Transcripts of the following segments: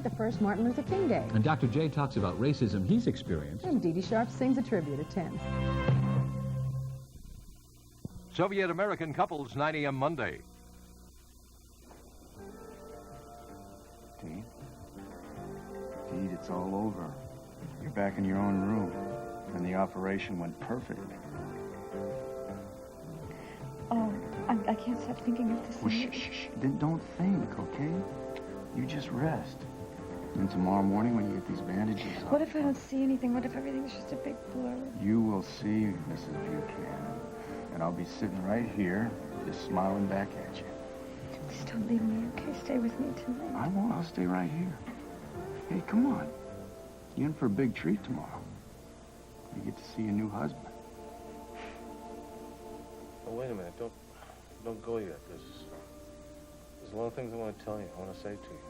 The first Martin Luther King Day. And Dr. J talks about racism he's experienced. And Dee Dee Sharp sings a tribute at 10. Soviet-American couples, 9 a.m. Monday. Dean, it's all over. You're back in your own room, and the operation went perfect. Oh, I can't stop thinking of this. Well, shh. Then don't think, okay? You just rest. And tomorrow morning when you get these bandages off... What if I don't see anything? What if everything's just a big blur? You will see, Mrs. Buchanan. And I'll be sitting right here, just smiling back at you. Please don't leave me, okay? Stay with me tonight. I won't. I'll stay right here. Hey, come on. You're in for a big treat tomorrow. You get to see a new husband. Oh, wait a minute. Don't go yet. There's a lot of things I want to tell you. I want to say to you.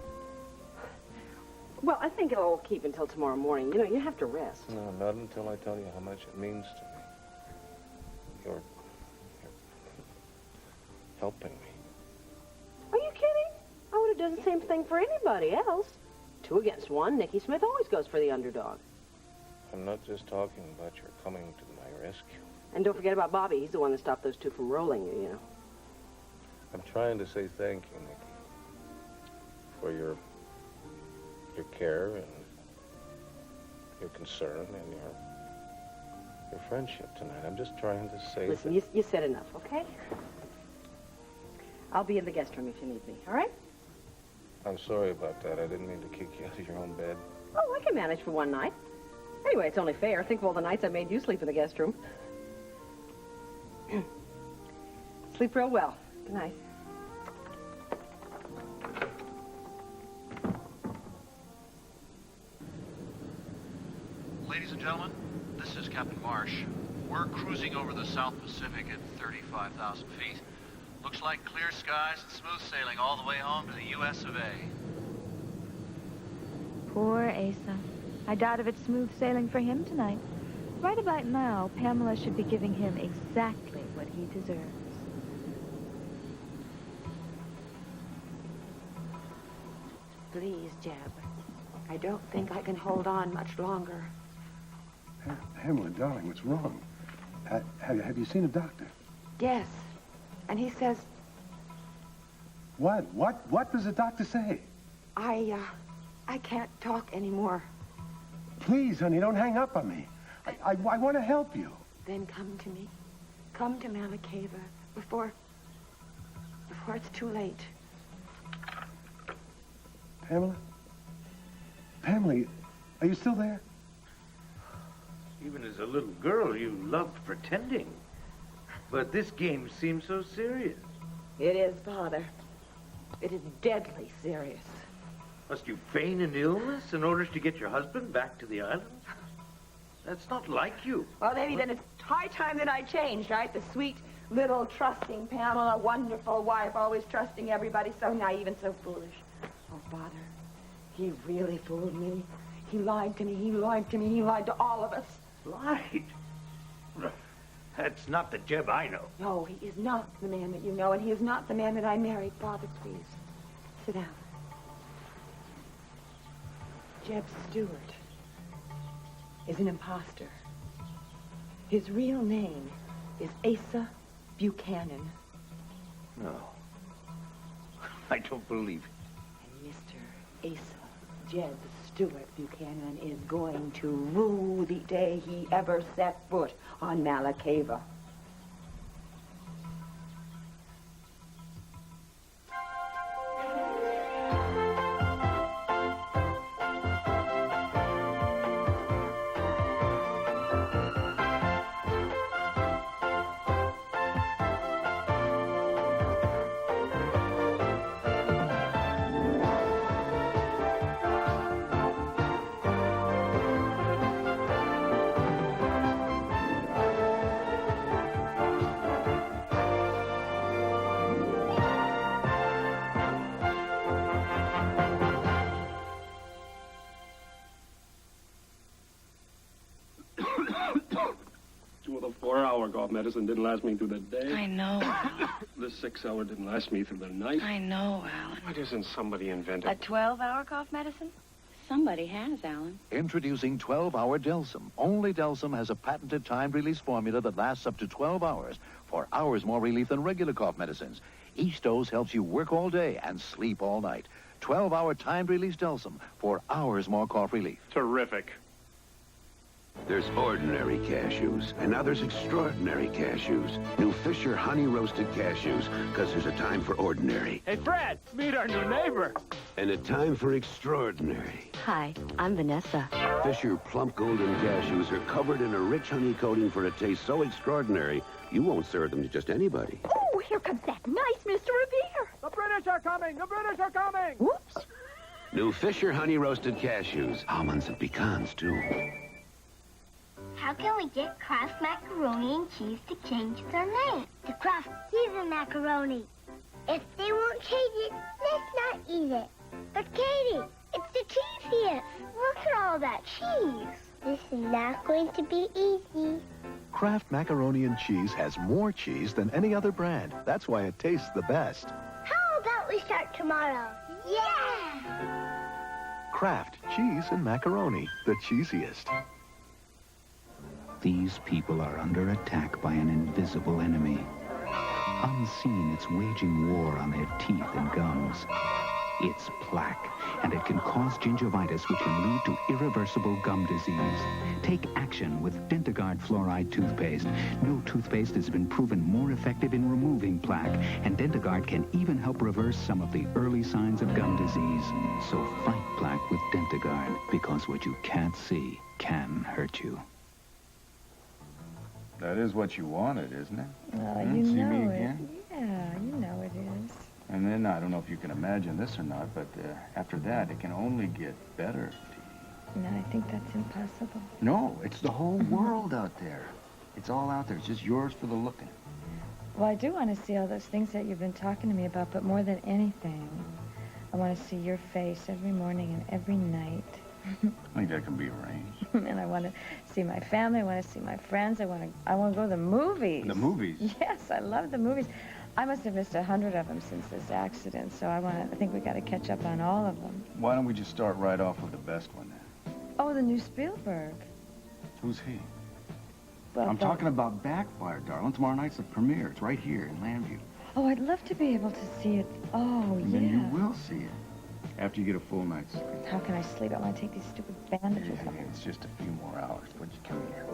Well, I think it'll keep until tomorrow morning. You know, you have to rest. No, not until I tell you how much it means to me. You're helping me. Are you kidding? I would have done the same thing for anybody else. 2 against 1, Nicky Smith always goes for the underdog. I'm not just talking about your coming to my rescue. And don't forget about Bobby. He's the one that stopped those 2 from rolling you, you know. I'm trying to say thank you, Nicky, for your care and your concern and your friendship tonight. I'm just trying to say... Listen, you said enough, okay? I'll be in the guest room if you need me, all right? I'm sorry about that. I didn't mean to kick you out of your own bed. Oh, I can manage for one night. Anyway, it's only fair. Think of all the nights I made you sleep in the guest room. Sleep real well. Good night. Ladies and gentlemen, this is Captain Marsh. We're cruising over the South Pacific at 35,000 feet. Looks like clear skies and smooth sailing all the way home to the U.S. of A. Poor Asa. I doubt if it's smooth sailing for him tonight. Right about now, Pamela should be giving him exactly what he deserves. Please, Jeb. I don't think I can hold on much longer. Pamela, darling, what's wrong? Have you seen a doctor? Yes. And he says... What? What does the doctor say? I can't talk anymore. Please, honey, don't hang up on me. I want to help you. Then come to me. Come to Malakeva before it's too late. Pamela? Pamela, are you still there? Even as a little girl, you loved pretending. But this game seems so serious. It is, Father. It is deadly serious. Must you feign an illness in order to get your husband back to the island? That's not like you. Well, maybe then it's high time that I changed, right? The sweet, little, trusting Pamela, wonderful wife, always trusting everybody, so naive and so foolish. Oh, Father, he really fooled me. He lied to me, he lied to me, he lied to all of us. Lied? That's not the Jeb I know. No, he is not the man that you know, and he is not the man that I married. Father, please, sit down. Jeb Stewart is an imposter. His real name is Asa Buchanan. No. I don't believe it. And Mr. Asa Jeb Stewart Buchanan is going to rue the day he ever set foot on Malakeva. Well, the 4-hour cough medicine didn't last me through the day. I know. This 6 hour didn't last me through the night. I know, Alan. Why doesn't somebody invent A it? 12-hour cough medicine? Somebody has, Alan. Introducing 12-Hour Delsum. Only Delsum has a patented timed-release formula that lasts up to 12 hours, for hours more relief than regular cough medicines. Each dose helps you work all day and sleep all night. 12-hour timed-release Delsum for hours more cough relief. Terrific. There's ordinary cashews, and now there's extraordinary cashews. New Fisher honey roasted cashews, because there's a time for ordinary. Hey, Fred, meet our new neighbor. And a time for extraordinary. Hi, I'm Vanessa. Fisher plump golden cashews are covered in a rich honey coating for a taste so extraordinary, you won't serve them to just anybody. Oh, here comes that nice Mr. Revere. The British are coming! The British are coming! Whoops. New Fisher honey roasted cashews. Almonds and pecans, too. How can we get Kraft macaroni and cheese to change their name to Kraft cheese and macaroni? If they won't change it, let's not eat it. But Katie, it's the cheese here. Look at all that cheese. This is not going to be easy. Kraft Macaroni and Cheese has more cheese than any other brand. That's why it tastes the best. How about we start tomorrow? Yeah! Kraft Cheese and Macaroni, the cheesiest. These people are under attack by an invisible enemy. Unseen, it's waging war on their teeth and gums. It's plaque, and it can cause gingivitis, which can lead to irreversible gum disease. Take action with Dentagard fluoride toothpaste. No toothpaste has been proven more effective in removing plaque, and Dentagard can even help reverse some of the early signs of gum disease. So fight plaque with Dentagard, because what you can't see can hurt you. That is what you wanted, isn't it? Well, Hmm? you See know me it. again? Yeah, you know it is. And then, I don't know if you can imagine this or not, but after that, it can only get better. No, I think that's impossible. No, it's the whole world out there. It's all out there. It's just yours for the looking. Well, I do want to see all those things that you've been talking to me about, but more than anything, I want to see your face every morning and every night. I think that can be arranged. And I want to see my family. I want to see my friends. I want to go to the movies. The movies? Yes, I love the movies. I must have missed 100 of them since this accident, so I think we got to catch up on all of them. Why don't we just start right off with the best one then? Oh, the new Spielberg. Who's he? Well, I'm talking about Backfire, darling. Tomorrow night's the premiere. It's right here in Landview. Oh, I'd love to be able to see it. Oh, And yeah. then you will see it. After you get a full night's sleep. How can I sleep? I want to take these stupid bandages off. It's just a few more hours. Would you come here?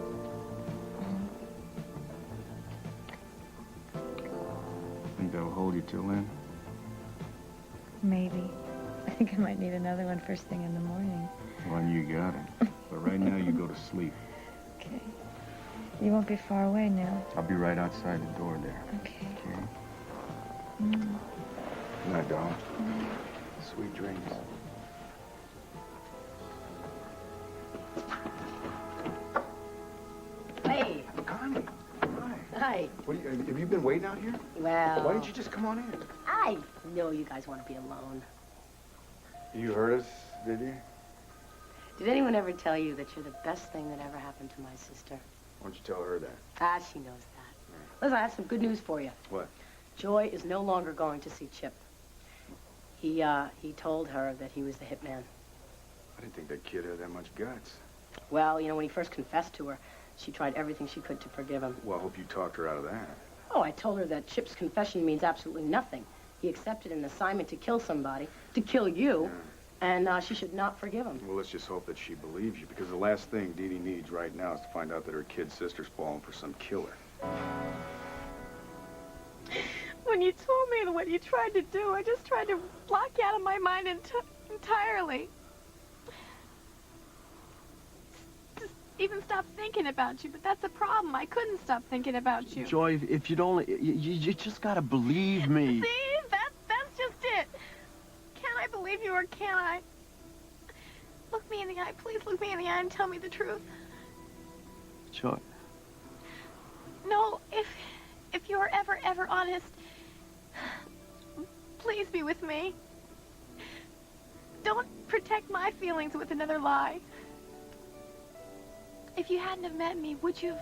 Think that'll hold you till then? Maybe. I think I might need another one first thing in the morning. Well, you got it. But right now, you go to sleep. Okay. You won't be far away now. I'll be right outside the door there. Okay. Okay? Good night, darling. Sweet dreams. Hey. Connie. Hi. What have you been waiting out here? Well... Why didn't you just come on in? I know you guys want to be alone. You heard us, did you? Did anyone ever tell you that you're the best thing that ever happened to my sister? Why don't you tell her that? Ah, she knows that. Listen, I have some good news for you. What? Joy is no longer going to see Chip. He told her that he was the hitman. I didn't think that kid had that much guts. Well, you know, when he first confessed to her, she tried everything she could to forgive him. Well, I hope you talked her out of that. Oh, I told her that Chip's confession means absolutely nothing. He accepted an assignment to kill somebody, to kill you, and she should not forgive him. Well, let's just hope that she believes you, because the last thing Dee Dee needs right now is to find out that her kid sister's falling for some killer. When you told me what you tried to do, I just tried to block you out of my mind entirely. Just even stop thinking about you, but that's a problem. I couldn't stop thinking about you. Joy, if you'd only... You just gotta believe me. See? That's just it. Can I believe you or can't I? Look me in the eye. Please look me in the eye and tell me the truth. Joy. No, if you're ever honest, please be with me. Don't protect my feelings with another lie. If you hadn't have met me, would you have...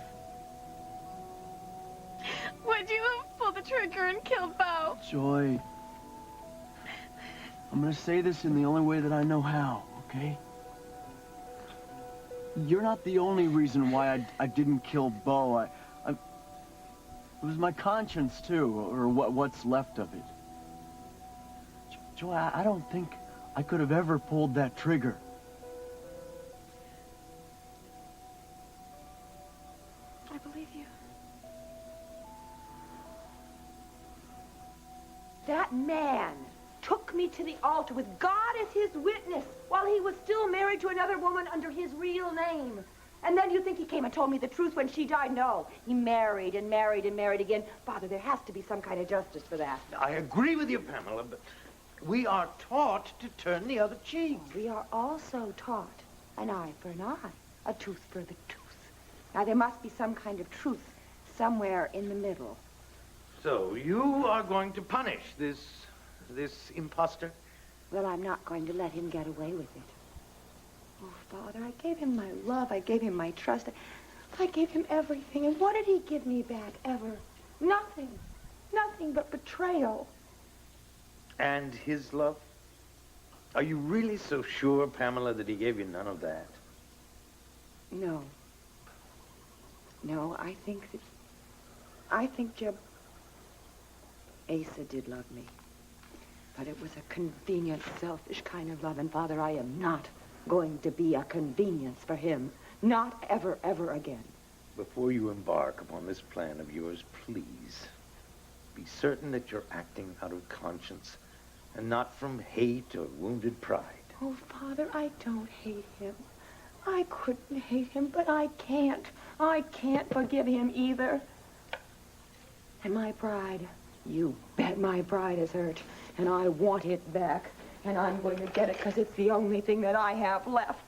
Would you have pulled the trigger and killed Bo? Joy, I'm gonna say this in the only way that I know how, okay? You're not the only reason why I didn't kill Bo. It was my conscience, too, or what's left of it. Joy, I don't think I could have ever pulled that trigger. I believe you. That man took me to the altar with God as his witness while he was still married to another woman under his real name. And then you think he came and told me the truth when she died? No. He married and married and married again. Father, there has to be some kind of justice for that. I agree with you, Pamela, but we are taught to turn the other cheek. We are also taught an eye for an eye, a tooth for the tooth. Now, there must be some kind of truth somewhere in the middle. So you are going to punish this imposter? Well, I'm not going to let him get away with it. Oh, Father, I gave him my love. I gave him my trust. I gave him everything. And what did he give me back, ever? Nothing. Nothing but betrayal. And his love? Are you really so sure, Pamela, that he gave you none of that? No. No, I think Jeb Asa did love me. But it was a convenient, selfish kind of love. And, Father, I am not going to be a convenience for him. Not ever, ever again. Before you embark upon this plan of yours, please be certain that you're acting out of conscience and not from hate or wounded pride. Oh, Father, I don't hate him. I couldn't hate him, but I can't. I can't forgive him either. And my pride, you bet my pride is hurt. And I want it back. And I'm going to get it because it's the only thing that I have left.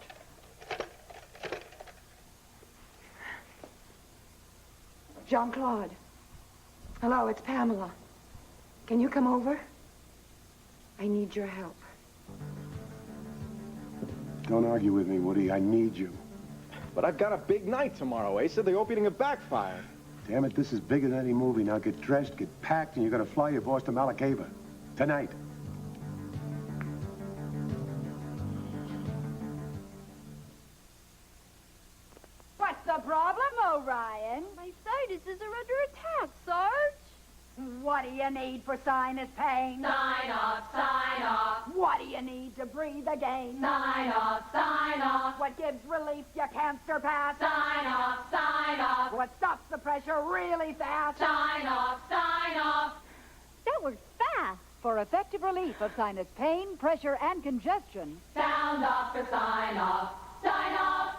Jean-Claude. Hello, it's Pamela. Can you come over? I need your help. Don't argue with me, Woody. I need you. But I've got a big night tomorrow, Asa. The opening of Backfire. Damn it, this is bigger than any movie. Now get dressed, get packed, and you're gonna fly your boss to Malakava. Tonight. What's the problem, Orion? My sinuses are under attack, Sarge. What do you need for sinus pain? Sign off, sign off. What do you need to breathe again? Sign off, sign off. What gives relief you can't surpass? Sign off, sign off. What stops the pressure really fast? Sign off, sign off. That works fast. For effective relief of sinus pain, pressure, and congestion. Sound off for sign off. Sign off.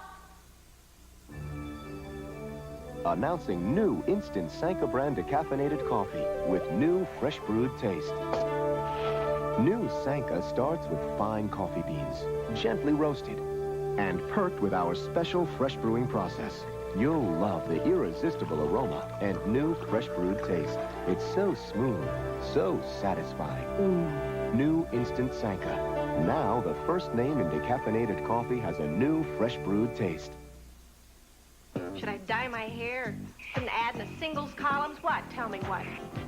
Announcing new instant Sanka brand decaffeinated coffee with new fresh brewed taste. New Sanka starts with fine coffee beans, gently roasted, and perked with our special fresh brewing process. You'll love the irresistible aroma and new fresh brewed taste. It's so smooth, so satisfying. New instant Sanka. Now the first name in decaffeinated coffee has a new fresh brewed taste. Should I dye my hair? Put an ad in the singles columns? What? Tell me what.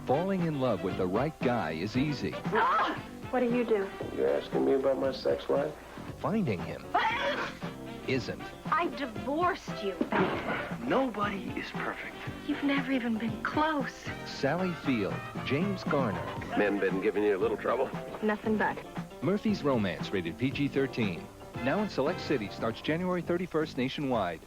Falling in love with the right guy is easy. Ah! What do you do? You're asking me about my sex life? Finding him isn't. I divorced you. Nobody is perfect. You've never even been close. Sally Field, James Garner. Men been giving you a little trouble? Nothing but. Murphy's Romance, rated PG-13. Now in select cities, starts January 31st nationwide.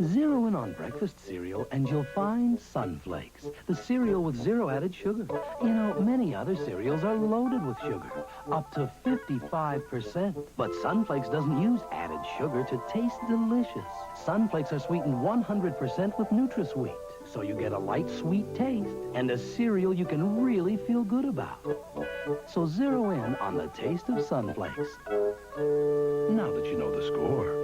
Zero in on breakfast cereal and you'll find Sunflakes, the cereal with zero added sugar. You know, many other cereals are loaded with sugar, up to 55%. But Sunflakes doesn't use added sugar to taste delicious. Sunflakes are sweetened 100% with NutraSweet, so you get a light sweet taste and a cereal you can really feel good about. So zero in on the taste of Sunflakes. Now that you know the score.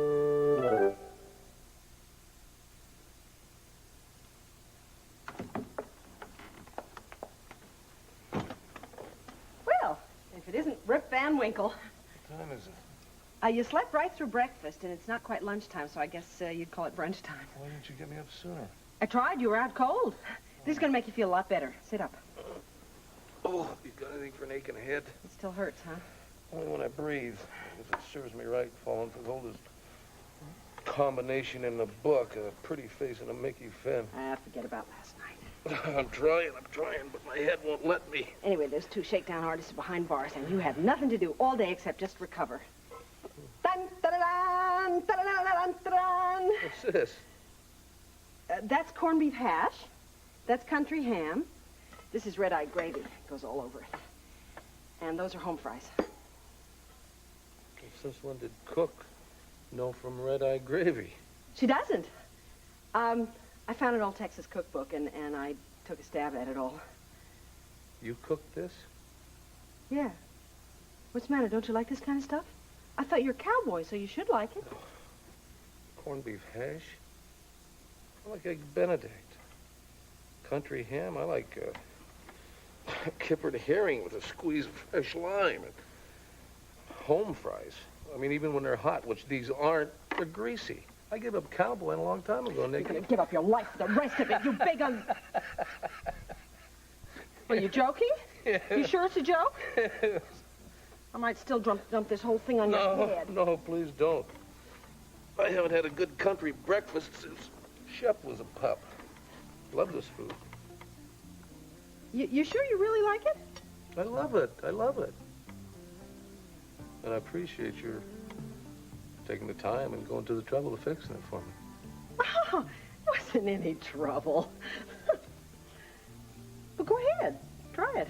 It isn't Rip Van Winkle. What time is it? You slept right through breakfast, and it's not quite lunchtime, so I guess you'd call it brunch time. Why didn't you get me up sooner? I tried. You were out cold. This is going to make you feel a lot better. Sit up. Oh, you got anything for an aching head? It still hurts, huh? Only when I breathe. If it serves me right, falling for the oldest combination in the book, a pretty face and a Mickey Finn. Forget about last night. I'm trying, but my head won't let me. Anyway, there's 2 shakedown artists behind bars, and you have nothing to do all day except just recover. Dun, dun, dun, dun, dun, dun, dun, dun. What's this? That's corned beef hash. That's country ham. This is red-eyed gravy. It goes all over it. And those are home fries. Since when did Cook know from red-eye gravy? She doesn't. I found an old Texas cookbook, and I took a stab at it all. You cooked this? Yeah. What's the matter? Don't you like this kind of stuff? I thought you were a cowboy, so you should like it. Corned beef hash? I like egg Benedict. Country ham, I like kippered herring with a squeeze of fresh lime. And home fries. I mean, even when they're hot, which these aren't, they're greasy. I gave up cowboy a long time ago, Nick. You're going to give up your life for the rest of it, you big Are you joking? Yeah. You sure it's a joke? I might still dump this whole thing on your head. No, please don't. I haven't had a good country breakfast since Shep was a pup. Love this food. You sure you really like it? I love it. I love it. And I appreciate your taking the time and going to the trouble of fixing it for me. Oh, it wasn't any trouble. But go ahead. Try it.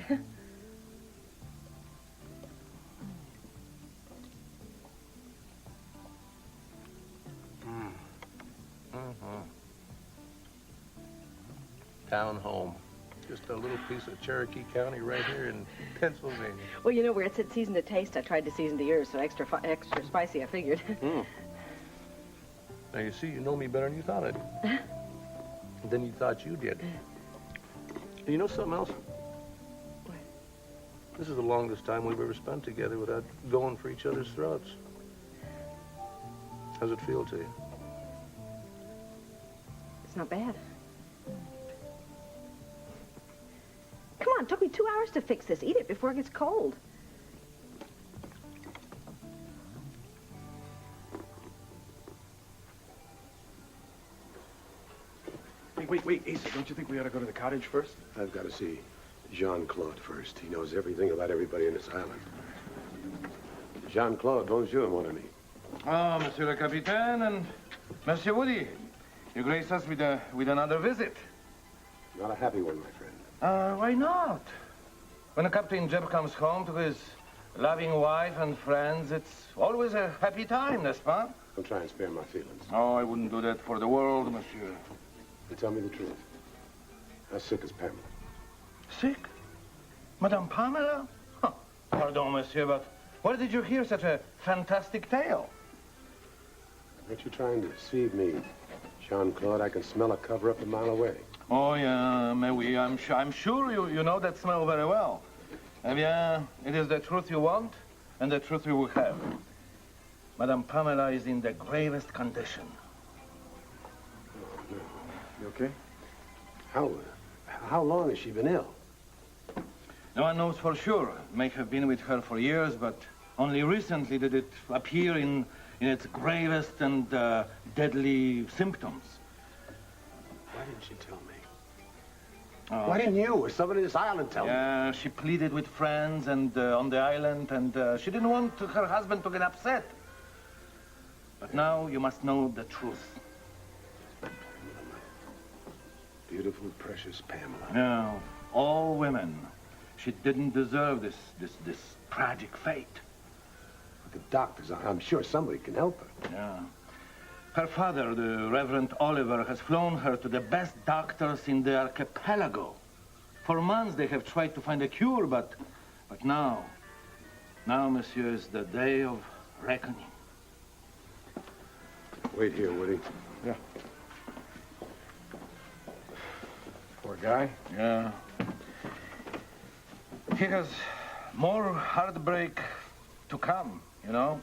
Town home. Just a little piece of Cherokee County right here in Pennsylvania. Well, you know, where it said season to taste, I tried to season to yours, so extra spicy, I figured. Now, you see, you know me better than you thought I did. Than you thought you did. And you know something else? What? This is the longest time we've ever spent together without going for each other's throats. How's it feel to you? It's not bad. Come on, it took me 2 hours to fix this. Eat it before it gets cold. Wait, Asa, don't you think we ought to go to the cottage first? I've got to see Jean-Claude first. He knows everything about everybody in this island. Jean-Claude, bonjour, mon ami. Ah, Monsieur le Capitaine and Monsieur Woody. You grace us with another visit. Not a happy one, my friend. Why not? When Captain Jeb comes home to his loving wife and friends, it's always a happy time, n'est-ce pas? Don't try and spare my feelings. Oh, I wouldn't do that for the world, monsieur. And tell me the truth. How sick is Pamela? Sick? Madame Pamela? Huh. Pardon, monsieur, but where did you hear such a fantastic tale? Aren't you trying to deceive me? Jean-Claude, I can smell a cover-up a mile away. Oh, yeah, mais oui, I'm sure you know that smell very well. Eh bien, it is the truth you want and the truth you will have. Madame Pamela is in the gravest condition. Oh, no. You okay? How long has she been ill? No one knows for sure. May have been with her for years, but only recently did it appear in its gravest and deadly symptoms. Why didn't she tell me? Why didn't you or somebody on this island tell me? Yeah, she pleaded with friends and on the island, and she didn't want her husband to get upset. But now you must know the truth. Beautiful, precious Pamela. Yeah, all women. She didn't deserve this tragic fate. But the doctors, I'm sure somebody can help her. Yeah. Her father, the Reverend Oliver, has flown her to the best doctors in the archipelago. For months they have tried to find a cure, but now, monsieur, is the day of reckoning. Wait here, Woody. Yeah. Poor guy. Yeah. He has more heartbreak to come, you know.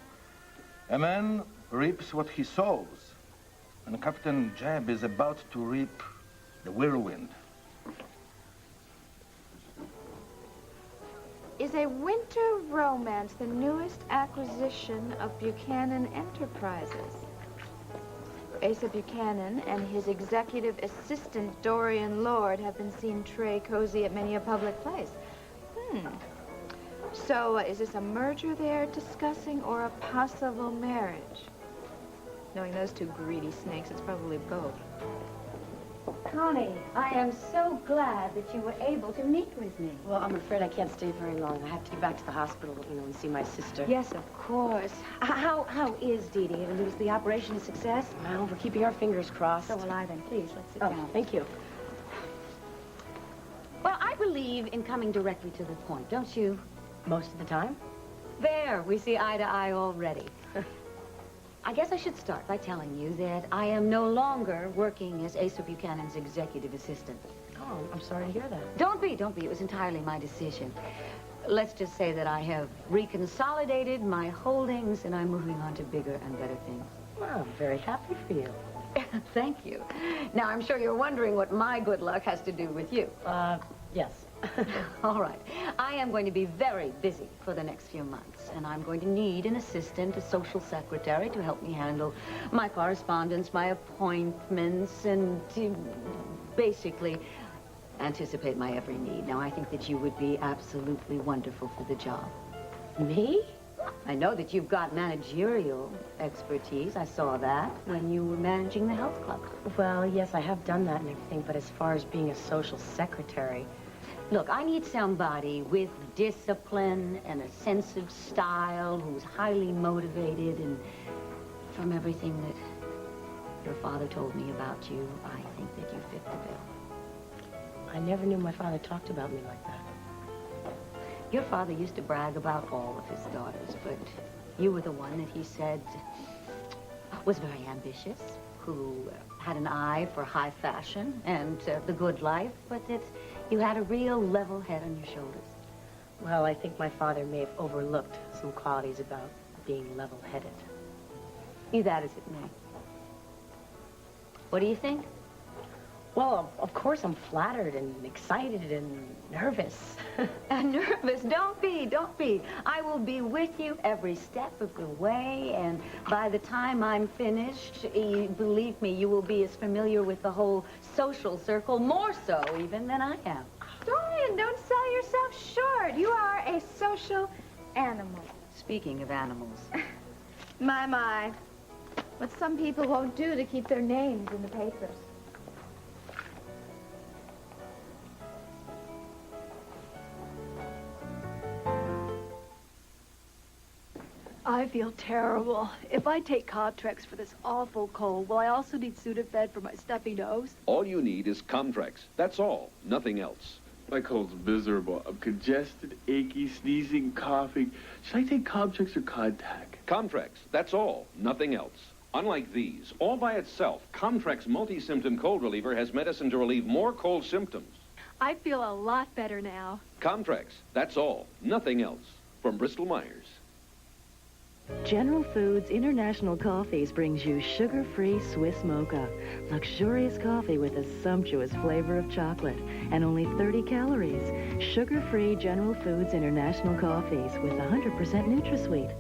A man reaps what he sows, and Captain Jeb is about to reap the whirlwind. Is a winter romance the newest acquisition of Buchanan Enterprises? Asa Buchanan and his executive assistant, Dorian Lord, have been seen tray cozy at many a public place. So, is this a merger they're discussing or a possible marriage? Knowing those two greedy snakes, it's probably both. Connie, I am so glad that you were able to meet with me. Well, I'm afraid I can't stay very long. I have to get back to the hospital, and see my sister. Yes, of course. How is Dee Dee? Was the operation a success? Well, we're keeping our fingers crossed. So will I then. Please, let's sit Oh, down. thank you. Well, I believe in coming directly to the point, don't you? Most of the time? There, we see eye to eye already. I guess I should start by telling you that I am no longer working as Asa Buchanan's executive assistant. Oh, I'm sorry to hear that. Don't be. It was entirely my decision. Let's just say that I have reconsolidated my holdings and I'm moving on to bigger and better things. Well, I'm very happy for you. Thank you. Now, I'm sure you're wondering what my good luck has to do with you. Yes. All right. I am going to be very busy for the next few months, and I'm going to need an assistant, a social secretary, to help me handle my correspondence, my appointments, and to basically anticipate my every need. Now, I think that you would be absolutely wonderful for the job. Me? I know that you've got managerial expertise. I saw that when you were managing the health club. Well, yes, I have done that and everything, but as far as being a social secretary... Look, I need somebody with discipline and a sense of style, who's highly motivated, and from everything that your father told me about you, I think that you fit the bill. I never knew my father talked about me like that. Your father used to brag about all of his daughters, but you were the one that he said was very ambitious, who had an eye for high fashion and the good life, but that you had a real level head on your shoulders. Well, I think my father may have overlooked some qualities about being level-headed. Be that as it may. What do you think? Well, of course I'm flattered and excited and nervous. Nervous? Don't be. I will be with you every step of the way, and by the time I'm finished, believe me, you will be as familiar with the whole social circle, more so even than I am. Dorian, don't sell yourself short. You are a social animal. Speaking of animals. My. What some people won't do to keep their names in the papers. I feel terrible. If I take Comtrex for this awful cold, will I also need Sudafed for my stuffy nose? All you need is Comtrex. That's all. Nothing else. My cold's miserable. I'm congested, achy, sneezing, coughing. Should I take Comtrex or Contact? Comtrex. That's all. Nothing else. Unlike these, all by itself, Comtrex multi-symptom cold reliever has medicine to relieve more cold symptoms. I feel a lot better now. Comtrex. That's all. Nothing else. From Bristol-Myers. General Foods International Coffees brings you sugar-free Swiss Mocha. Luxurious coffee with a sumptuous flavor of chocolate and only 30 calories. Sugar-free General Foods International Coffees with 100% NutraSweet.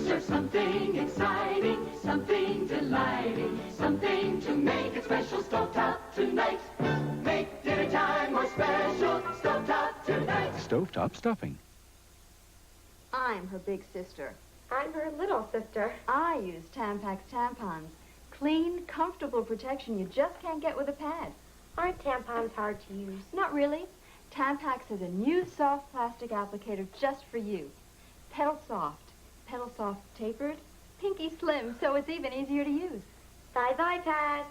Serve something exciting, something delighting, something to make it special. Stovetop tonight. Make dinner time more special. Stovetop tonight. Stovetop stuffing. I'm her big sister. I'm her little sister. I use Tampax tampons. Clean, comfortable protection you just can't get with a pad. Aren't tampons hard to use? Not really. Tampax has a new soft plastic applicator just for you. Pedal soft. Pedal soft tapered. Pinky slim, so it's even easier to use. Size iPad.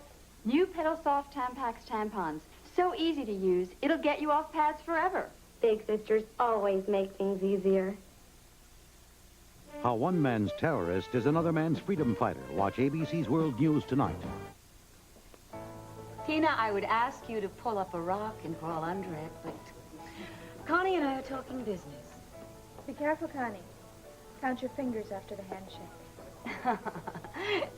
New Pedal Soft Tampax tampons. So easy to use, it'll get you off pads forever. Big sisters always make things easier. How one man's terrorist is another man's freedom fighter. Watch ABC's World News tonight. Tina, I would ask you to pull up a rock and crawl under it, but Connie and I are talking business. Be careful, Connie. Count your fingers after the handshake.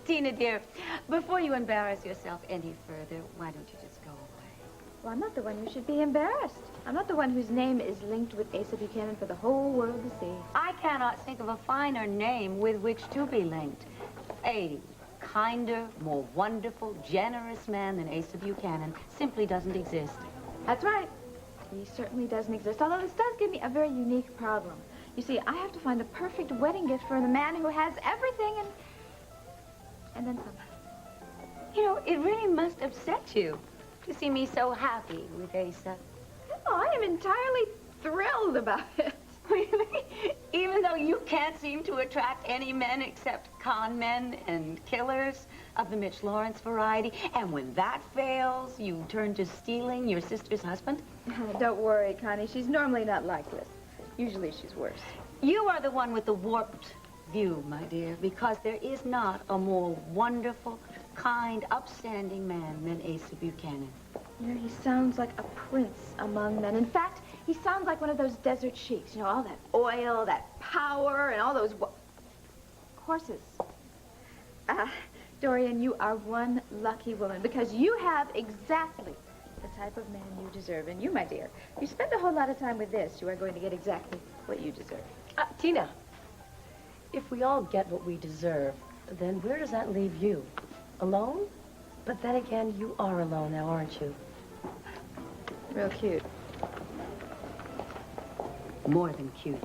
Tina, dear, before you embarrass yourself any further, why don't you just go away? Well, I'm not the one who should be embarrassed. I'm not the one whose name is linked with Asa Buchanan for the whole world to see. I cannot think of a finer name with which to be linked. A kinder, more wonderful, generous man than Asa Buchanan simply doesn't exist. That's right. He certainly doesn't exist, although this does give me a very unique problem. You see, I have to find the perfect wedding gift for the man who has everything and then some. You know, it really must upset you to see me so happy with Asa. Oh, I am entirely thrilled about it. Really? Even though you can't seem to attract any men except con men and killers of the Mitch Lawrence variety, and when that fails, you turn to stealing your sister's husband? Don't worry, Connie. She's normally not like this. Usually she's worse. You are the one with the warped view, my dear, because there is not a more wonderful, kind, upstanding man than Asa Buchanan. You know, he sounds like a prince among men. In fact, he sounds like one of those desert sheiks. You know, all that oil, that power, and all those horses. Dorian, you are one lucky woman because you have exactly the type of man you deserve. And you, my dear, if you spend a whole lot of time with this, you are going to get exactly what you deserve. Tina, if we all get what we deserve, then where does that leave you? Alone? But then again, you are alone now, aren't you? Real cute. More than cute.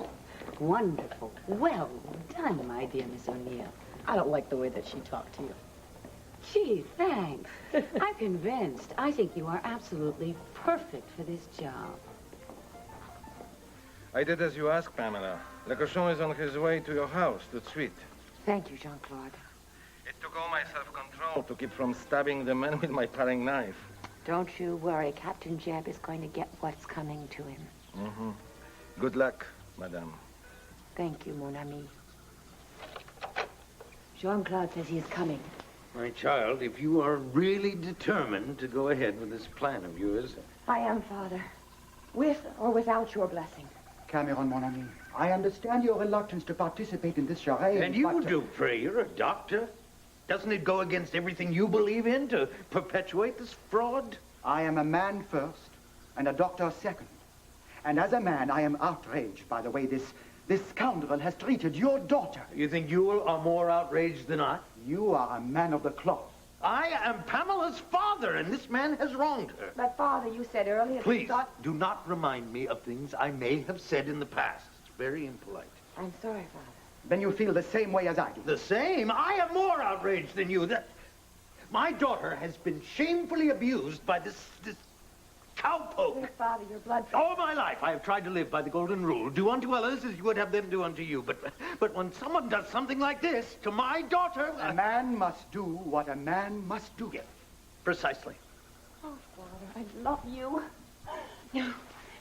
Wonderful. Well done, my dear Miss O'Neill. I don't like the way that she talked to you. Gee, thanks. I'm convinced. I think you are absolutely perfect for this job. I did as you asked, Pamela. Le Cochon is on his way to your house, the suite. Thank you, Jean-Claude. It took all my self-control to keep from stabbing the man with my paring knife. Don't you worry. Captain Jeb is going to get what's coming to him. Mm-hmm. Good luck, madame. Thank you, mon ami. Jean-Claude says he is coming. My child, if you are really determined to go ahead with this plan of yours... I am, Father. With or without your blessing. Cameron, mon ami, I understand your reluctance to participate in this charade. And you do, pray. You're a doctor. Doesn't it go against everything you believe in to perpetuate this fraud? I am a man first and a doctor second. And as a man, I am outraged by the way this scoundrel has treated your daughter. You think you are more outraged than I? You are a man of the cloth. I am Pamela's father, and this man has wronged her. But, Father, you said earlier... Please, do not remind me of things I may have said in the past. It's very impolite. I'm sorry, Father. Then you feel the same way as I do. The same? I am more outraged than you. My daughter has been shamefully abused by this cowpoke. Dear Father, your blood... All my life, I have tried to live by the golden rule. Do unto others as you would have them do unto you. But when someone does something like this to my daughter... A man must do what a man must do. Yes, precisely. Oh, Father, I love you. Now,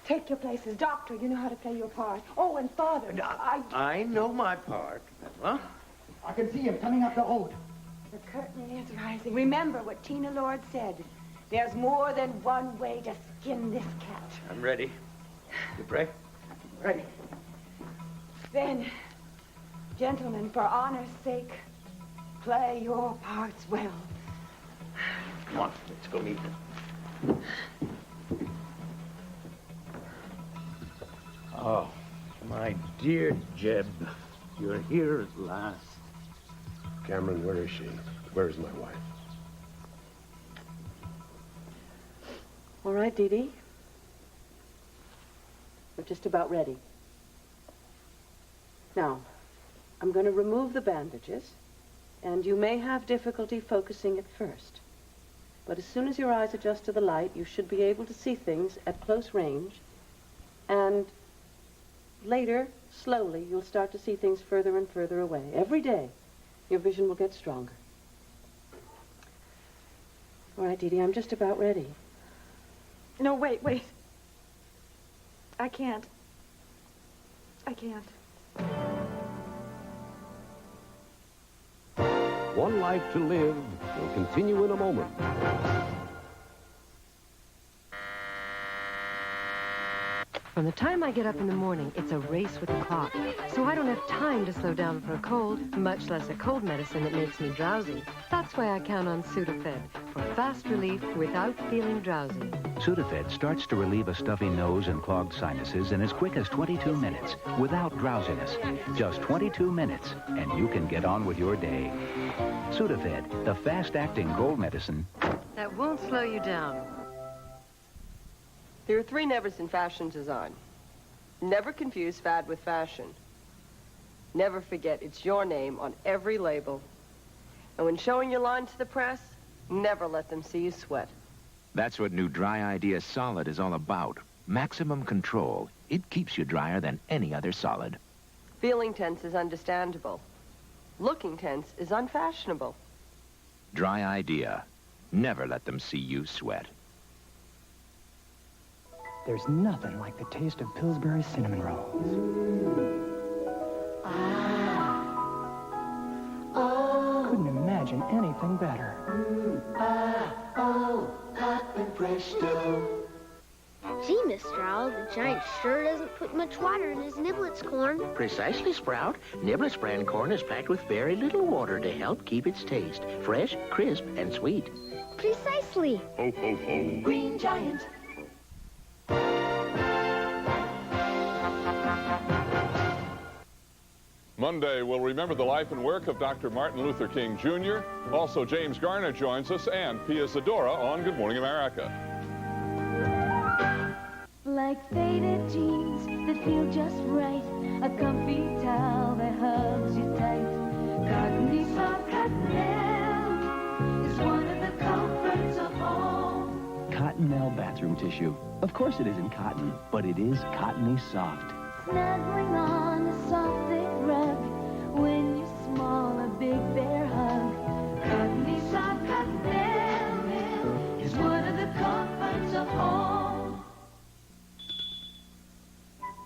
take your place as doctor. You know how to play your part. Oh, and Father, I know my part, Pamela. I can see him coming up the road. The curtain is rising. Remember what Tina Lord said. There's more than one way to skin this cat. I'm ready. You pray? Ready. Then, gentlemen, for honor's sake, play your parts well. Come on, let's go meet them. Oh, my dear Jeb, you're here at last. Cameron, where is she? Where is my wife? All right, Dee Dee. We're just about ready. Now, I'm going to remove the bandages, and you may have difficulty focusing at first. But as soon as your eyes adjust to the light, you should be able to see things at close range, and later, slowly, you'll start to see things further and further away. Every day, your vision will get stronger. All right, Dee Dee, I'm just about ready. No, wait. I can't. One Life to Live will continue in a moment. From the time I get up in the morning, it's a race with the clock. So I don't have time to slow down for a cold, much less a cold medicine that makes me drowsy. That's why I count on Sudafed. For for fast relief without feeling drowsy. Sudafed starts to relieve a stuffy nose and clogged sinuses in as quick as 22 minutes without drowsiness. Just 22 minutes, and you can get on with your day. Sudafed, the fast-acting cold medicine. That won't slow you down. There are 3 nevers in fashion design. Never confuse fad with fashion. Never forget it's your name on every label. And when showing your line to the press, never let them see you sweat. That's what new Dry Idea Solid is all about. Maximum control. It keeps you drier than any other solid. Feeling tense is understandable. Looking tense is unfashionable. Dry Idea. Never let them see you sweat. There's nothing like the taste of Pillsbury cinnamon rolls. Couldn't imagine anything better. Hot and fresh dough. Gee, Mr. Owl, the giant sure doesn't put much water in his niblets corn. Precisely, Sprout. Niblets brand corn is packed with very little water to help keep its taste fresh, crisp, and sweet. Precisely. Ho, ho, ho. Green Giant. Monday, we'll remember the life and work of Dr. Martin Luther King Jr. Also, James Garner joins us, and Pia Zadora on Good Morning America. Like faded jeans that feel just right, a comfy towel that hugs you tight. Cottony soft cottonelle is one of the comforts of home. Cottonelle bathroom tissue. Of course it isn't cotton, but it is cottony soft. Snuggling on a soft thick rug when you're small, a big bear hug. Cottony soft cottonelle is one of the comforts of home.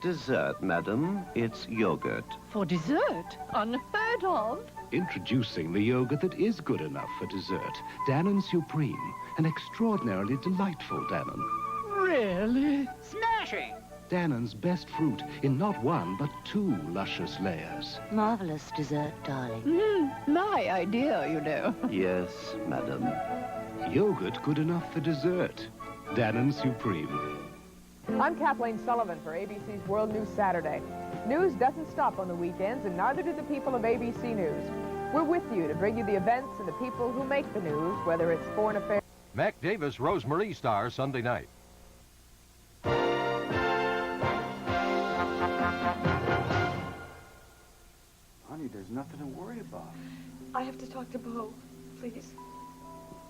Dessert, madam. It's yogurt. For dessert? Unheard of. Introducing the yogurt that is good enough for dessert. Dannon Supreme. An extraordinarily delightful Dannon. Really? Smashing! Dannon's best fruit in not one, but 2 luscious layers. Marvelous dessert, darling. My idea, you know. Yes, madam. Yogurt good enough for dessert. Dannon Supreme. I'm Kathleen Sullivan for ABC's World News Saturday. News doesn't stop on the weekends, and neither do the people of ABC News. We're with you to bring you the events and the people who make the news, whether it's foreign affairs. Mac Davis, Rosemarie Star, Sunday night. Honey, there's nothing to worry about. I have to talk to Bo, please.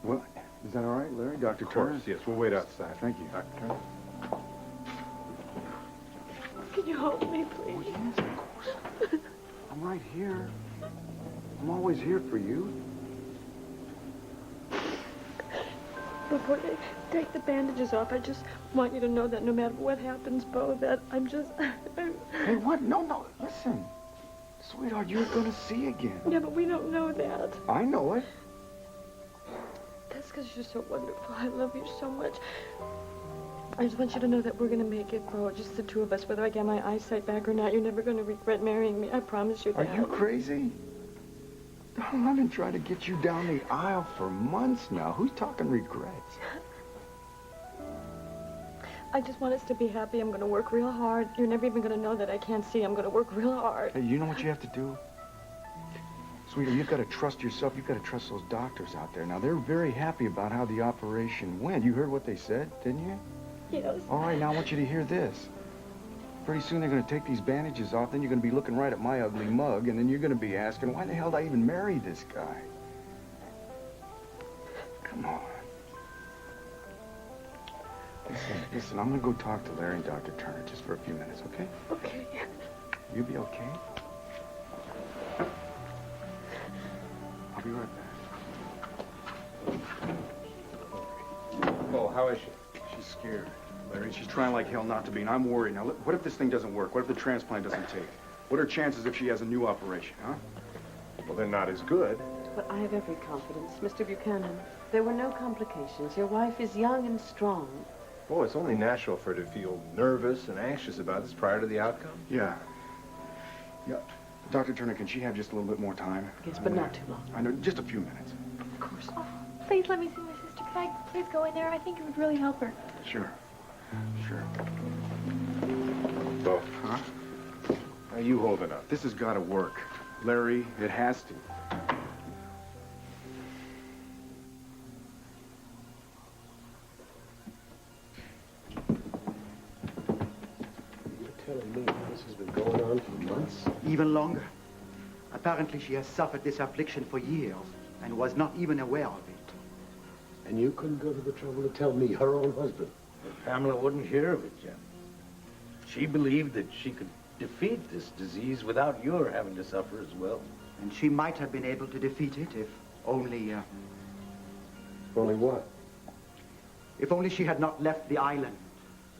What? Is that all right, Larry? Dr. Turner? Yes, we'll wait outside. Thank you. Dr. Turner? Can you help me, please? Oh, yes, of course. I'm right here. I'm always here for you. Before they take the bandages off, I just want you to know that no matter what happens, Bo, that I'm just... Hey, what? No, listen. Sweetheart, you're gonna see again. Yeah, but we don't know that. I know it. That's because you're so wonderful. I love you so much. I just want you to know that we're going to make it, Bo. Just the 2 of us. Whether I get my eyesight back or not, you're never going to regret marrying me. I promise you that. Are you crazy? Darling, I've been trying to get you down the aisle for months now. Who's talking regrets? I just want us to be happy. I'm going to work real hard. You're never even going to know that I can't see. I'm going to work real hard. Hey, you know what you have to do? Sweetie, you've got to trust yourself. You've got to trust those doctors out there. Now, they're very happy about how the operation went. You heard what they said, didn't you? Yes. All right, now I want you to hear this. Pretty soon they're going to take these bandages off, then you're going to be looking right at my ugly mug, and then you're going to be asking, why the hell did I even marry this guy? Come on. Listen, I'm going to go talk to Larry and Dr. Turner just for a few minutes, okay? Okay. You be okay? I'll be right back. Oh, how is she? She's scared, Larry. She's trying like hell not to be, and I'm worried. Now, what if this thing doesn't work? What if the transplant doesn't take? What are her chances if she has a new operation, huh? Well, they're not as good. But I have every confidence, Mr. Buchanan. There were no complications. Your wife is young and strong. Well, it's only natural for her to feel nervous and anxious about this prior to the outcome. Yeah. Dr. Turner, can she have just a little bit more time? Yes, but not too long. I know, just a few minutes. Of course. Please let me see my sister. Can I please go in there? I think it would really help her. Sure. Sure. Oh, huh? Now you hold it up. This has got to work. Larry, it has to. You're telling me this has been going on for months? Even longer. Apparently she has suffered this affliction for years and was not even aware of it. And you couldn't go to the trouble to tell me, her own husband? Pamela wouldn't hear of it, Jim. She believed that she could defeat this disease without your having to suffer as well. And she might have been able to defeat it if only... Only what? If only she had not left the island.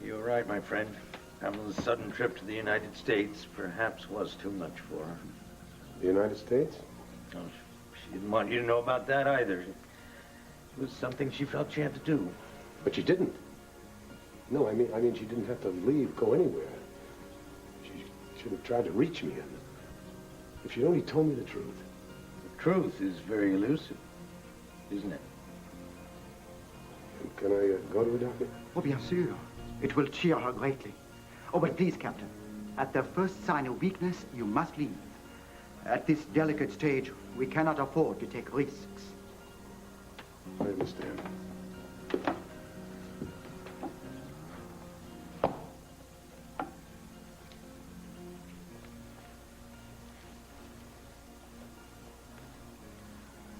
You're right, my friend. Pamela's sudden trip to the United States perhaps was too much for her. The United States? No, she didn't want you to know about that either. It was something she felt she had to do. But she didn't. No, I mean she didn't have to leave, go anywhere. She should have tried to reach me. And if she'd only told me the truth. The truth is very elusive, isn't it? Can I go to her, Doctor? Oh, bien sûr. It will cheer her greatly. Oh, but please, Captain, at the first sign of weakness, you must leave. At this delicate stage, we cannot afford to take risks. I understand.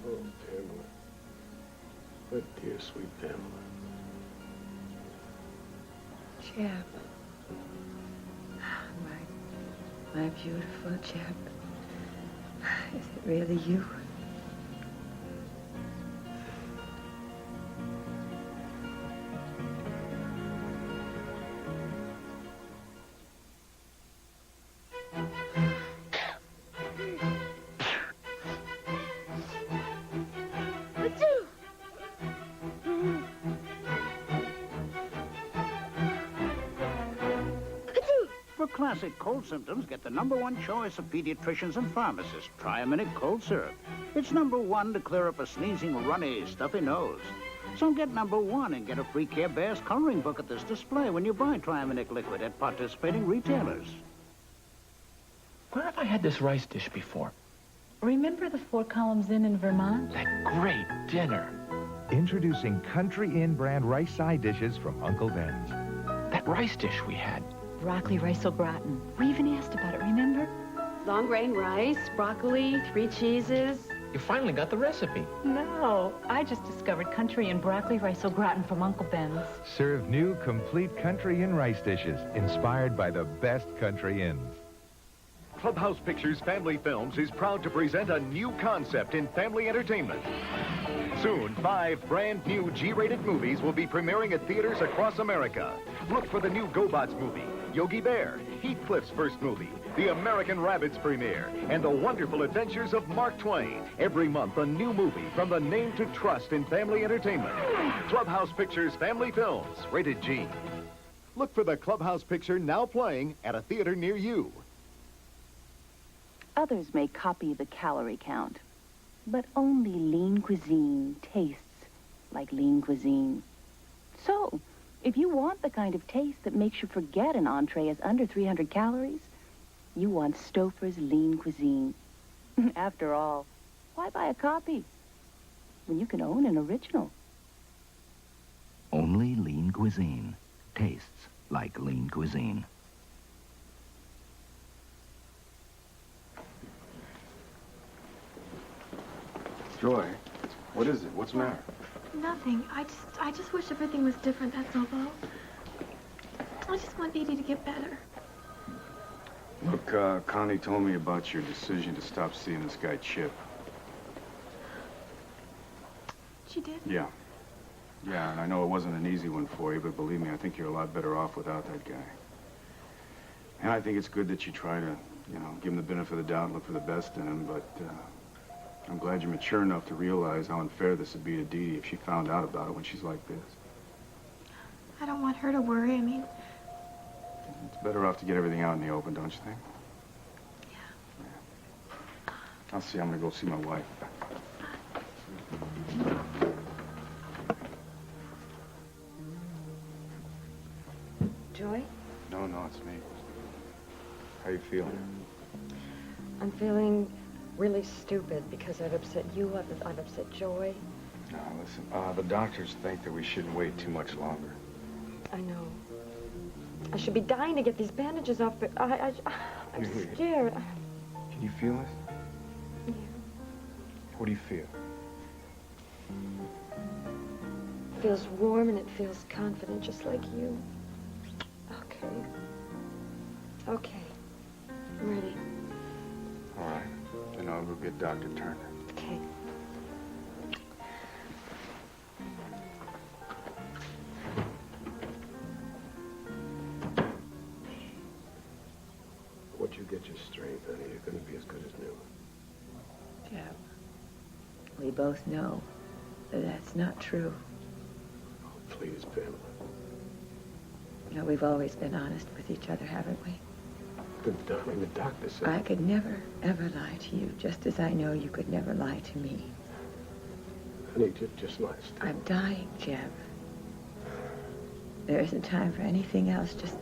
Oh, Pamela. What dear, sweet Pamela. Jeb. My beautiful Jeb. Is it really you? For classic cold symptoms, get the #1 choice of pediatricians and pharmacists, Triaminic Cold Syrup. It's #1 to clear up a sneezing, runny, stuffy nose. So get #1 and get a free Care Bears coloring book at this display when you buy Triaminic liquid at participating retailers. Where have I had this rice dish before? Remember the 4 Columns Inn in Vermont? That great dinner. Introducing Country Inn brand rice side dishes from Uncle Ben's. That rice dish we had. Broccoli rice au gratin. We even asked about it, remember? Long grain rice, broccoli, 3 cheeses. You finally got the recipe. No, I just discovered country and broccoli rice au gratin from Uncle Ben's. Serve new complete Country Inn rice dishes inspired by the best country inns. Clubhouse Pictures Family Films is proud to present a new concept in family entertainment. Soon, 5 brand new G-rated movies will be premiering at theaters across America. Look for the new GoBots movie, Yogi Bear, Heathcliff's first movie, The American Rabbits premiere, and The Wonderful Adventures of Mark Twain. Every month, a new movie from the name to trust in family entertainment. Clubhouse Pictures Family Films, rated G. Look for the Clubhouse picture now playing at a theater near you. Others may copy the calorie count, but only Lean Cuisine tastes like Lean Cuisine. So, if you want the kind of taste that makes you forget an entree is under 300 calories, you want Stouffer's Lean Cuisine. After all, why buy a copy when you can own an original? Only Lean Cuisine tastes like Lean Cuisine. Joy, what is it? What's the matter? Nothing. I just wish everything was different, that's all, Bo. I just want Edie to get better. Look, Connie told me about your decision to stop seeing this guy Chip. She did? Yeah. Yeah, and I know it wasn't an easy one for you, but believe me, I think you're a lot better off without that guy. And I think it's good that you try to, give him the benefit of the doubt and look for the best in him, but I'm glad you're mature enough to realize how unfair this would be to Dee Dee if she found out about it when she's like this. I don't want her to worry. I mean... It's better off to get everything out in the open, don't you think? Yeah. I'll see. I'm going to go see my wife. feeling? I'm feeling really stupid because I've upset you, I've upset Joy. No, listen, the doctors think that we shouldn't wait too much longer. I know. I should be dying to get these bandages off, but I'm scared. Can you feel it? Yeah. What do you feel? It feels warm and it feels confident, just like you. Okay. Okay. I'm ready. All right. Then I'll go get Dr. Turner. Okay. Once you get your strength, honey, you're going to be as good as new. Jeff, we both know that that's not true. Oh, please, Pamela. You know, we've always been honest with each other, haven't we? But darling, the doctor said... I could never, ever lie to you, just as I know you could never lie to me. Honey, just lie still. I'm dying, Jeb. There isn't time for anything else, just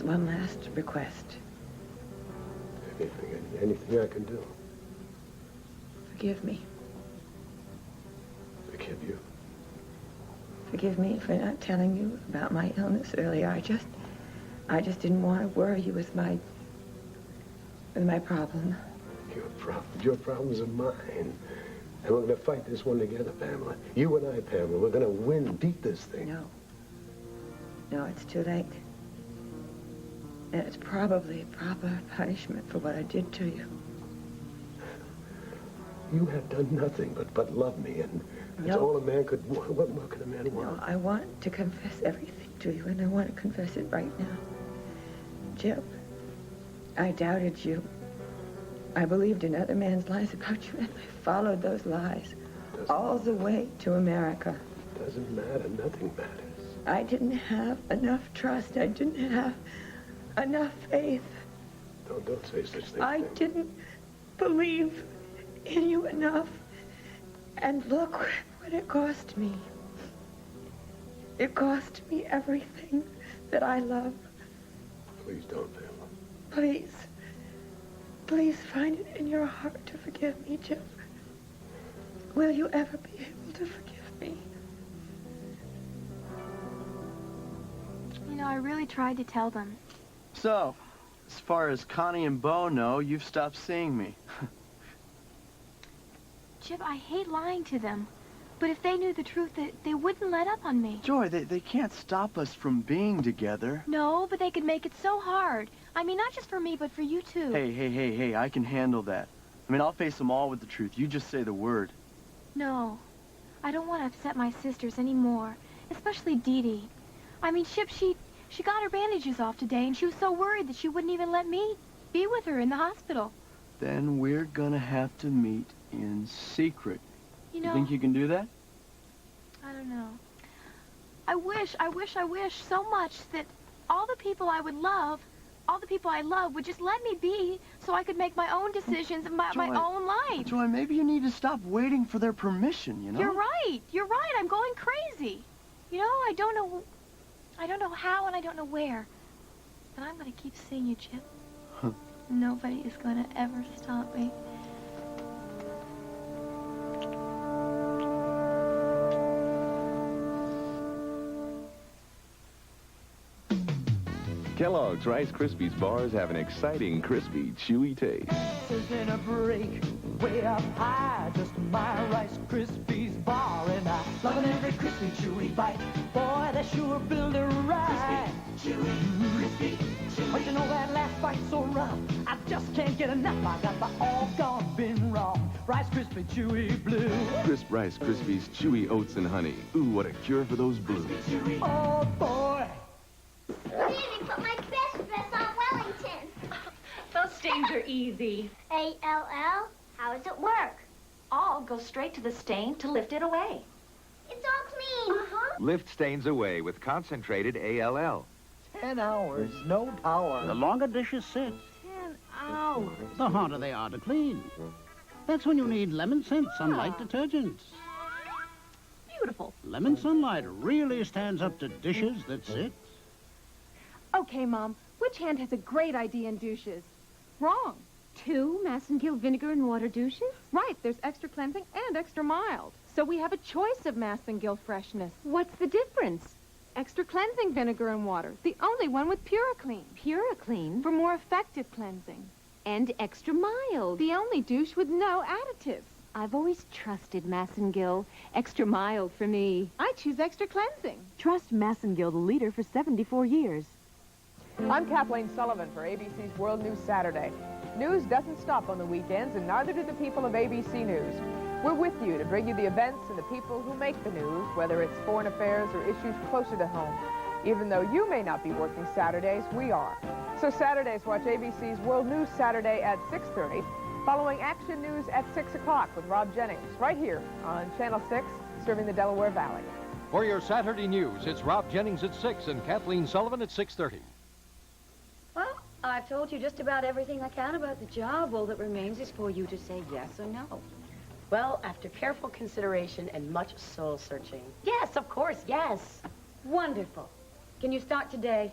one last request. Anything I can do. Forgive me. Forgive you? Forgive me for not telling you about my illness earlier. I just didn't want to worry you with my problem. Your problems are mine. And we're going to fight this one together, Pamela. You and I, Pamela, we're going to win, beat this thing. No. No, it's too late. And it's probably a proper punishment for what I did to you. You have done nothing but love me, and that's all a man could want. What more could a man want? No, I want to confess everything to you, and I want to confess it right now. Jim, I doubted you. I believed in other men's lies about you, and I followed those lies all the way to America. Doesn't matter. Nothing matters. I didn't have enough trust. I didn't have enough faith. Don't say such things. I didn't believe in you enough. And look what it cost me. It cost me everything that I love. Please don't, Pamela. Please. Please find it in your heart to forgive me, Jim. Will you ever be able to forgive me? You know, I really tried to tell them. So, as far as Connie and Bo know, you've stopped seeing me. Chip, I hate lying to them. But if they knew the truth, they wouldn't let up on me. Joy, they can't stop us from being together. No, but they could make it so hard. I mean, not just for me, but for you, too. Hey, I can handle that. I mean, I'll face them all with the truth. You just say the word. No, I don't want to upset my sisters anymore, especially Dee Dee. I mean, Chip, she got her bandages off today, and she was so worried that she wouldn't even let me be with her in the hospital. Then we're gonna have to meet in secret. You know, you think you can do that? I don't know. I wish so much that all the people I love would just let me be so I could make my own decisions and my own life. Joy, maybe you need to stop waiting for their permission, you know? You're right. I'm going crazy. You know, I don't know how and I don't know where. But I'm going to keep seeing you, Chip. Nobody is going to ever stop me. Kellogg's Rice Krispies bars have an exciting, crispy, chewy taste. There's been a break way up high, just my Rice Krispies bar, and I loving every crispy, chewy bite. Boy, they sure build a ride. Crispy, chewy, crispy, chewy. But you know that last bite's so rough, I just can't get enough. I got the all gone been wrong. Rice Krispie, chewy blue. Crisp Rice Krispies, chewy oats and honey. Ooh, what a cure for those blues. Oh, boy. Diddy put my best dress on Wellington. Those stains are easy. A-L-L? How does it work? All go straight to the stain to lift it away. It's all clean. Lift stains away with concentrated ALL. 10 hours, no power. The longer dishes sit, 10 hours. the harder they are to clean. That's when you need Lemon Scent Sunlight detergents. Beautiful. Lemon Sunlight really stands up to dishes that sit. Okay, Mom, Switch Hand has a great idea in douches. Wrong. 2 Massengill vinegar and water douches? Right, there's extra cleansing and extra mild. So we have a choice of Massengill freshness. What's the difference? Extra cleansing vinegar and water. The only one with PuraClean. PuraClean? For more effective cleansing. And extra mild. The only douche with no additives. I've always trusted Massengill. Extra mild for me. I choose extra cleansing. Trust Massengill, the leader for 74 years. I'm Kathleen Sullivan for ABC's World News Saturday. News doesn't stop on the weekends, and neither do the people of ABC News. We're with you to bring you the events and the people who make the news, whether it's foreign affairs or issues closer to home. Even though you may not be working Saturdays, we are. So Saturdays, watch ABC's World News Saturday at 6:30, following Action News at 6 o'clock with Rob Jennings, right here on Channel 6, serving the Delaware Valley. For your Saturday news, it's Rob Jennings at 6 and Kathleen Sullivan at 6:30. Well, I've told you just about everything I can about the job. All that remains is for you to say yes or no. Well, after careful consideration and much soul searching. Yes, of course, yes. Wonderful. Can you start today?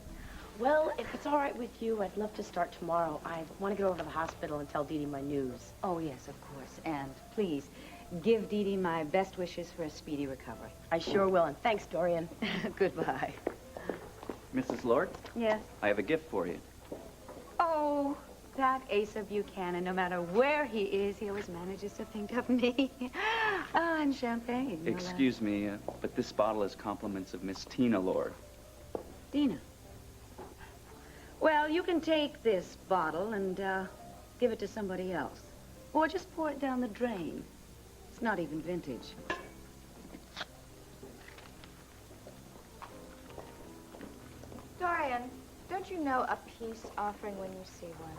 Well, if it's all right with you, I'd love to start tomorrow. I want to get over to the hospital and tell Dee Dee my news. Oh, yes, of course. And please, give Dee Dee my best wishes for a speedy recovery. I sure will, and thanks, Dorian. Goodbye. Mrs. Lord, Yes? I have a gift for you. Oh, that Asa Buchanan, no matter where he is, he always manages to think of me. Oh, and champagne. no less. Excuse me, but this bottle is compliments of Miss Tina Lord. Dina. Well, you can take this bottle and give it to somebody else. Or just pour it down the drain. It's not even vintage. Dorian, don't you know a peace offering when you see one?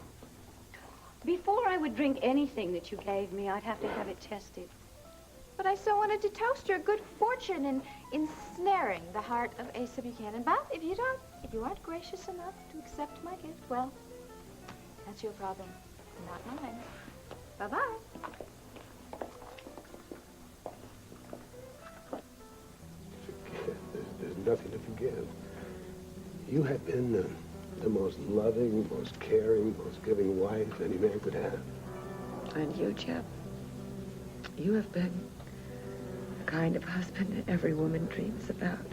Before I would drink anything that you gave me, I'd have to have it tested. But I so wanted to toast your good fortune in ensnaring the heart of Asa Buchanan. But if you aren't gracious enough to accept my gift, well, that's your problem, not mine. Bye-bye. There's nothing to forgive. You have been the most loving, most caring, most giving wife any man could have. And you, Jeb, you have been the kind of husband that every woman dreams about.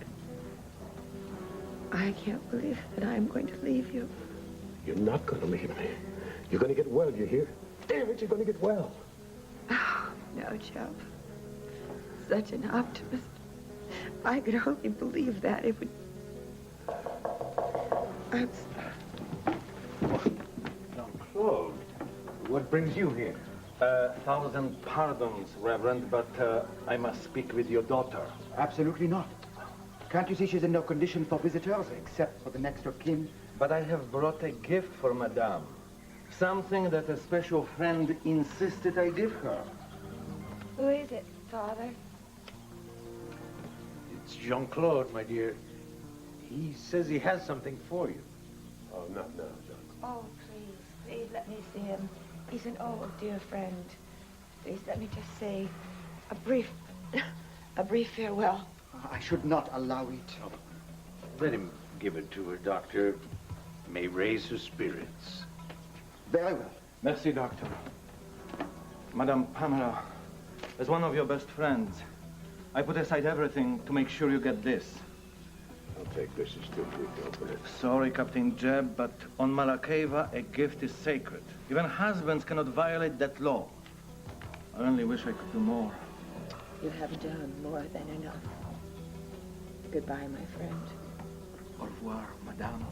I can't believe that I'm going to leave you. You're not going to leave me. You're going to get well, you hear? Damn it, you're going to get well. Oh, no, Jeb. Such an optimist. If I could only believe that, it would... I'm Jean-Claude, what brings you here? 1,000 pardons, Reverend, but I must speak with your daughter. Absolutely not. Can't you see she's in no condition for visitors, except for the next of kin? But I have brought a gift for Madame. Something that a special friend insisted I give her. Who is it, Father? It's Jean-Claude, my dear. He says he has something for you. Oh, not now, John. Oh, please let me see him. He's an old, dear friend. Please let me just say a brief farewell. I should not allow it. Oh, let him give it to her, Doctor. It may raise her spirits. Very well. Merci, Doctor. Madame Pamela, as one of your best friends, I put aside everything to make sure you get this. I'll take this. It's too quick to open it. Sorry, Captain Jeb, but on Malakeva, a gift is sacred. Even husbands cannot violate that law. I only wish I could do more. You have done more than enough. Goodbye, my friend. Au revoir, Madame.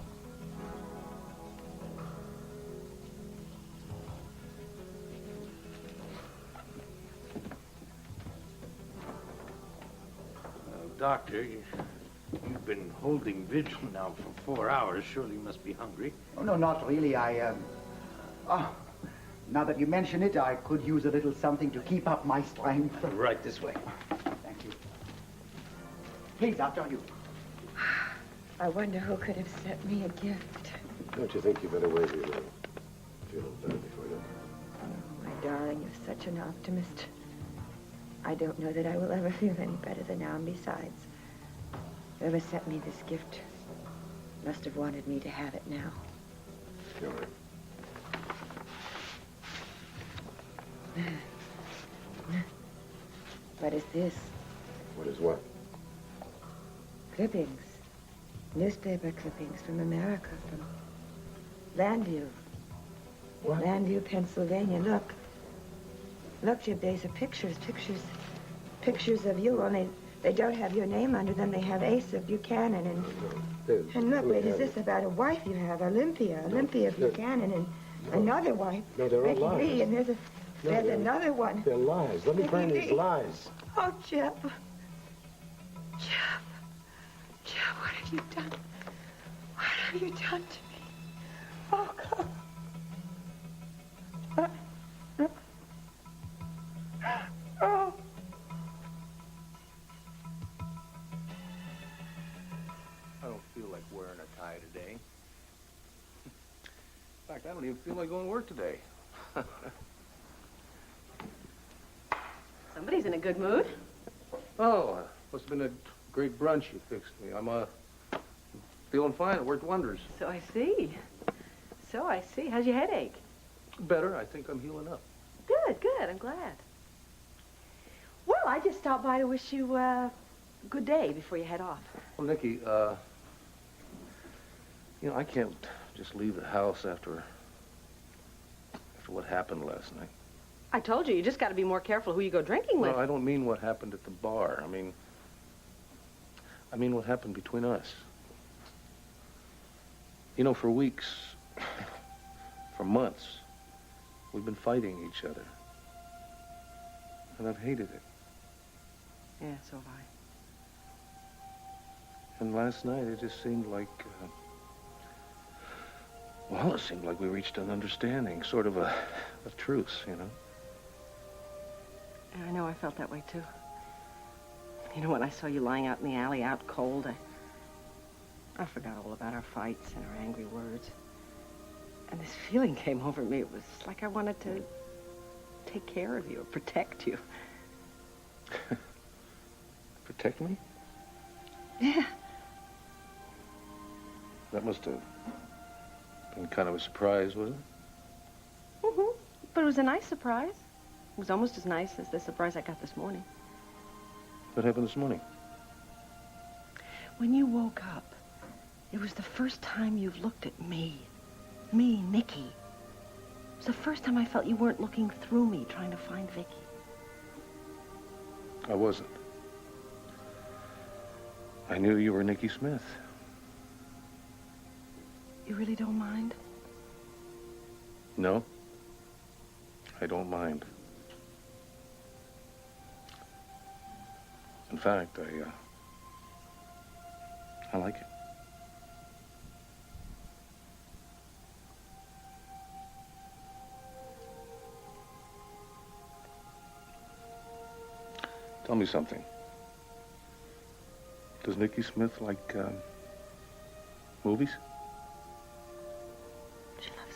Doctor, you've been holding vigil now for 4 hours. Surely you must be hungry. Oh, no, not really. Now that you mention it, I could use a little something to keep up my strength. Right this way. Thank you. Please, after you. I wonder who could have sent me a gift. Don't you think you better wait here now? Feel better before you... Oh, my darling, you're such an optimist. I don't know that I will ever feel any better than now, and besides, whoever sent me this gift must have wanted me to have it now. All right. What is this? What is what? Clippings. Newspaper clippings from America, from Landview. What? Landview, Pennsylvania. Look. Look, Jib, these are pictures of you, only they don't have your name under them. They have Asa Buchanan and look, wait, is this about a wife you have, Olympia Buchanan, and another wife, No, they're all Becky lies. Lee, and there's they're- another one. They're lies. Let me Becky find these Lee. lies. Oh, Jeb. Jeb, what have you done? What have you done to me? Oh, God. Oh. I don't feel like wearing a tie today. In fact, I don't even feel like going to work today. Somebody's in a good mood. Oh, must have been a great brunch you fixed me. I'm feeling fine. It worked wonders. So I see. How's your headache? Better. I think I'm healing up. Good. I'm glad. Well, I just stopped by to wish you a good day before you head off. Well, Nikki, you know, I can't just leave the house after what happened last night. I told you just got to be more careful who you go drinking with. No, I don't mean what happened at the bar. I mean what happened between us. You know, for weeks, for months, we've been fighting each other. And I've hated it. Yeah, so have I. And last night, it just seemed like, well, it seemed like we reached an understanding, sort of a truce, you know? And I know I felt that way, too. You know, when I saw you lying out in the alley, out cold, I forgot all about our fights and our angry words. And this feeling came over me. It was like I wanted to take care of you, protect you. Protect me? Yeah. That must have been kind of a surprise, wasn't it? Mm-hmm. But it was a nice surprise. It was almost as nice as the surprise I got this morning. What happened this morning? When you woke up, it was the first time you've looked at me. Me, Nikki. It was the first time I felt you weren't looking through me, trying to find Vicky. I wasn't. I knew you were Nikki Smith. You really don't mind? No, I don't mind. In fact, I like it. Tell me something. Does Nikki Smith like movies? She loves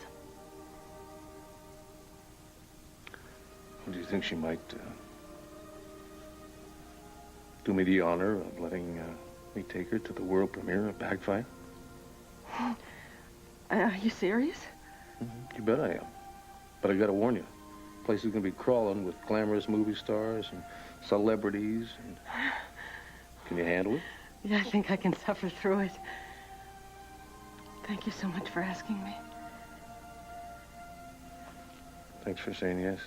them. Do you think she might do me the honor of letting me take her to the world premiere of Backfire? Are you serious? You bet I am. But I gotta warn you, the place is gonna be crawling with glamorous movie stars and celebrities. And... Can you handle it? Yeah, I think I can suffer through it. Thank you so much for asking me. Thanks for saying yes.